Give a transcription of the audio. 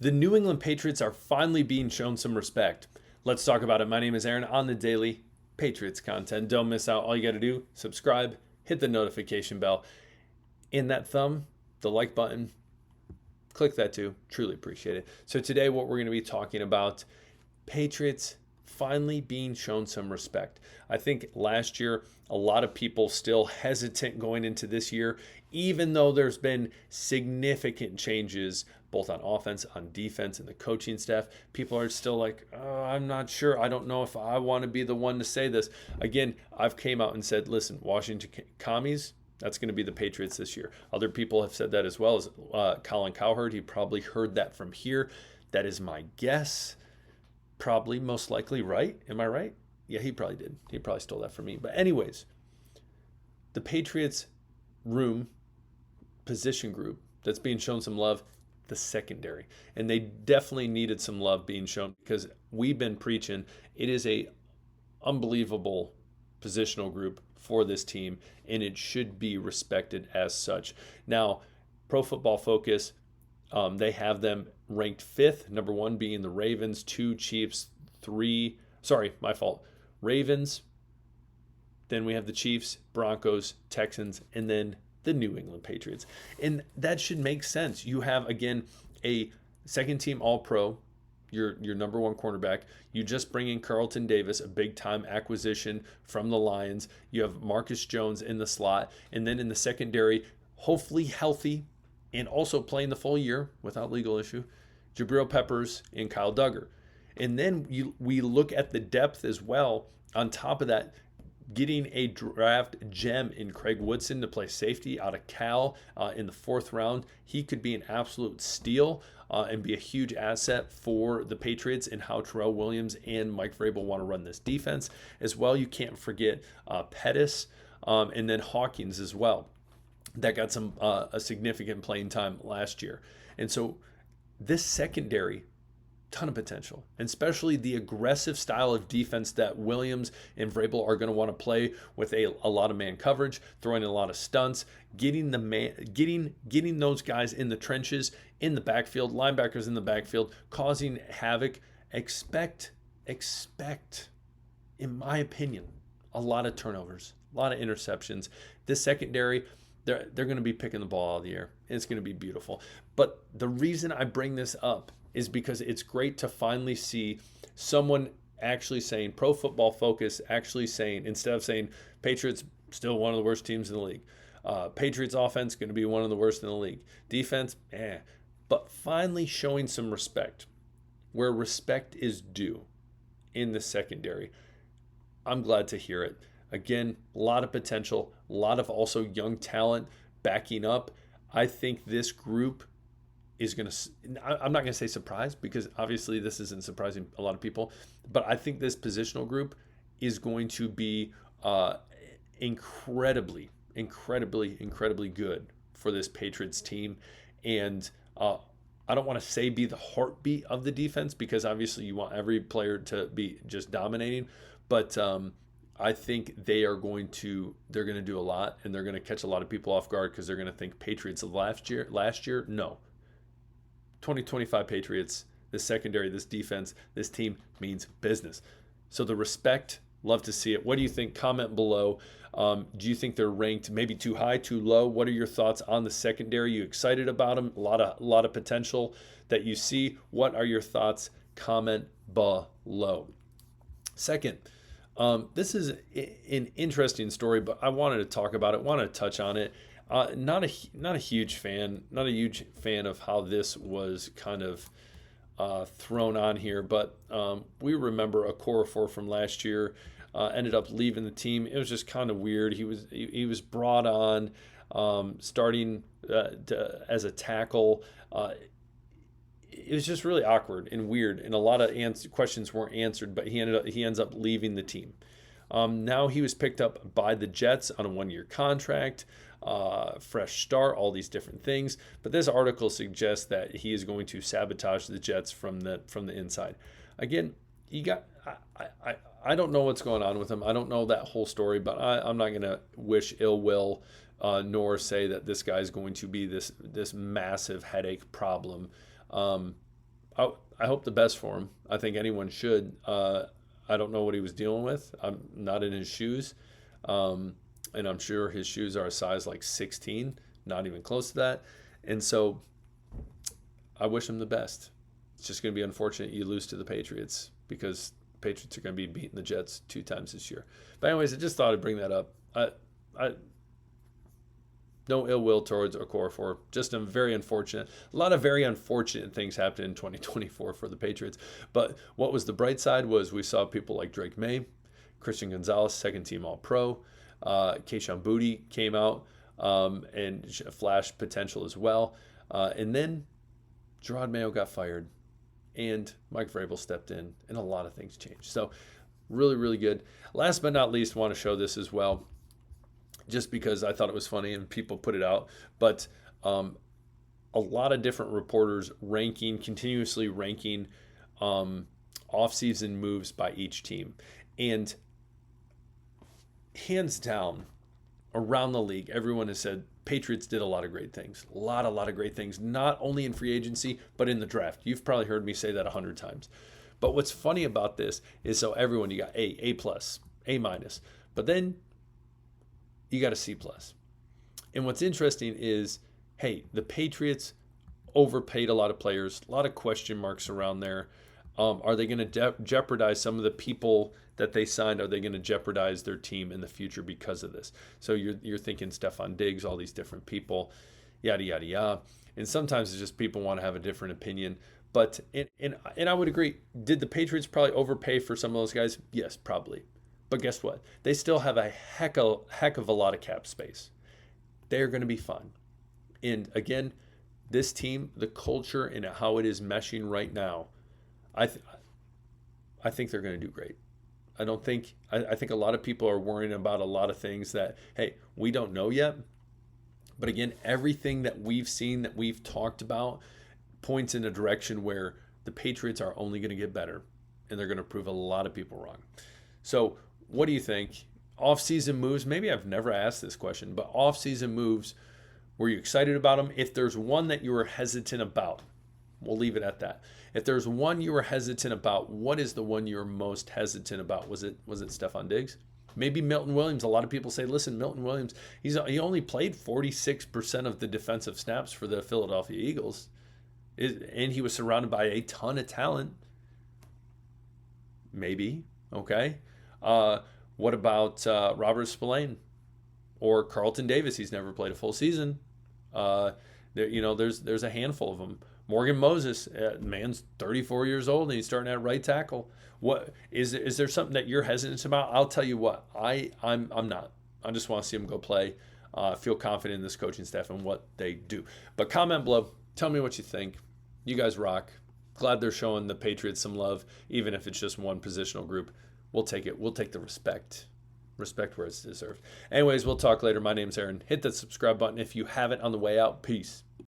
The New England Patriots are finally being shown some respect. Let's talk about it. My name is Aaron on the daily Patriots content. Don't miss out. All you got to do, subscribe, hit the notification bell, and that thumb, the like button, click that too. Truly appreciate it. So today what we're going to be talking about, Patriots finally being shown some respect. I think last year a lot of people still hesitant going into this year, even though there's been significant changes both on offense, on defense, and the coaching staff. People are still like, oh, I'm not sure. I don't know if I want to be the one to say this. Again, I've came out and said, listen, Washington Commies, that's going to be the Patriots this year. Other people have said that as well, as Colin Cowherd. He probably heard that from here. That is my guess. Probably most likely right. Am I right? Yeah, he probably did. He probably stole that from me. But anyways, the Patriots position group that's being shown some love, the secondary. And they definitely needed some love being shown because we've been preaching it is a unbelievable positional group for this team, and it should be respected as such. Now, Pro Football Focus, they have them ranked fifth, number one being the Ravens, two Chiefs, Ravens, then we have the Chiefs, Broncos, Texans, and then the New England Patriots. And that should make sense. You have, again, a second team All-Pro, your number one cornerback. You just bring in Carlton Davis, a big-time acquisition from the Lions. You have Marcus Jones in the slot. And then in the secondary, hopefully healthy and also playing the full year without legal issue, Jabril Peppers and Kyle Duggar. And then we look at the depth as well. On top of that, getting a draft gem in Craig Woodson to play safety out of Cal in the fourth round. He could be an absolute steal and be a huge asset for the Patriots and how Terrell Williams and Mike Vrabel want to run this defense. As well, you can't forget Pettis and then Hawkins as well. That got some a significant playing time last year. And so this secondary, ton of potential, and especially the aggressive style of defense that Williams and Vrabel are going to want to play with a lot of man coverage, throwing a lot of stunts, getting those guys in the trenches, in the backfield, linebackers in the backfield, causing havoc. Expect, in my opinion, a lot of turnovers, a lot of interceptions. This secondary, they're going to be picking the ball out of the air. It's going to be beautiful. But the reason I bring this up is because it's great to finally see someone actually saying, Pro Football Focus actually saying, instead of saying Patriots still one of the worst teams in the league, Patriots offense going to be one of the worst in the league, defense, but finally showing some respect where respect is due in the secondary. I'm glad to hear it. Again, a lot of potential, a lot of also young talent backing up. I think this group is going to, I'm not going to say surprise because obviously this isn't surprising a lot of people, but I think this positional group is going to be incredibly good for this Patriots team. And I don't want to say be the heartbeat of the defense because obviously you want every player to be just dominating, but I think they're going to do a lot, and they're going to catch a lot of people off guard because they're going to think Patriots of last year. No. 2025 Patriots, this secondary, this defense, this team means business. So the respect, love to see it. What do you think? Comment below. Do you think they're ranked maybe too high, too low? What are your thoughts on the secondary? Are you excited about them? A lot of potential that you see. What are your thoughts? Comment below. Second, this is an interesting story, but I wanted to talk about it, wanted to touch on it. Not a huge fan of how this was kind of thrown on here, but we remember Okorafor from last year ended up leaving the team. It was just kind of weird. He was brought on starting as a tackle. It was just really awkward and weird, and a lot of questions weren't answered. But he ends up leaving the team. Now he was picked up by the Jets on a 1-year contract. Fresh start, all these different things. But this article suggests that he is going to sabotage the Jets from the inside. Again, I don't know what's going on with him. I don't know that whole story, but I'm not going to wish ill will nor say that this guy is going to be this massive headache problem. I hope the best for him. I think anyone should. I don't know what he was dealing with. I'm not in his shoes. And I'm sure his shoes are a size like 16, not even close to that. And so I wish him the best. It's just going to be unfortunate you lose to the Patriots because the Patriots are going to be beating the Jets 2 times this year. But anyways, I just thought I'd bring that up. I no ill will towards Okorafor. Just a very unfortunate. A lot of very unfortunate things happened in 2024 for the Patriots. But what was the bright side was we saw people like Drake May, Christian Gonzalez, second team All-Pro. Keishawn Boutte came out and flashed potential as well. And then Gerard Mayo got fired and Mike Vrabel stepped in and a lot of things changed. So really, really good. Last but not least, want to show this as well, just because I thought it was funny and people put it out. But a lot of different reporters continuously ranking offseason moves by each team. And hands down, around the league, everyone has said Patriots did a lot of great things. A lot of great things, not only in free agency, but in the draft. You've probably heard me say that 100 times. But what's funny about this is so everyone, you got A plus, A minus, but then you got a C plus. And what's interesting is, hey, the Patriots overpaid a lot of players, a lot of question marks around there. Are they going to jeopardize some of the people that they signed? Are they going to jeopardize their team in the future because of this? So you're thinking Stephon Diggs, all these different people, yada, yada, yada. And sometimes it's just people want to have a different opinion. But, and I would agree, did the Patriots probably overpay for some of those guys? Yes, probably. But guess what? They still have a heck of a lot of cap space. They're going to be fine. And again, this team, the culture and how it is meshing right now, I think they're going to do great. I think a lot of people are worrying about a lot of things that, hey, we don't know yet. But again, everything that we've seen, that we've talked about, points in a direction where the Patriots are only going to get better, and they're going to prove a lot of people wrong. So what do you think? Off-season moves, maybe I've never asked this question, but off-season moves, were you excited about them? If there's one that you were hesitant about, we'll leave it at that. If there's one you were hesitant about, what is the one you're most hesitant about? Was it Stephon Diggs? Maybe Milton Williams. A lot of people say, listen, Milton Williams, he only played 46% of the defensive snaps for the Philadelphia Eagles, and he was surrounded by a ton of talent. Maybe, okay. What about Robert Spillane or Carlton Davis? He's never played a full season. There's a handful of them. Morgan Moses, man's 34 years old and he's starting at right tackle. What is there something that you're hesitant about? I'll tell you what, I'm not. I just want to see him go play. Feel confident in this coaching staff and what they do. But comment below. Tell me what you think. You guys rock. Glad they're showing the Patriots some love, even if it's just one positional group. We'll take it. We'll take the respect. Respect where it's deserved. Anyways, we'll talk later. My name's Aaron. Hit that subscribe button if you haven't on the way out. Peace.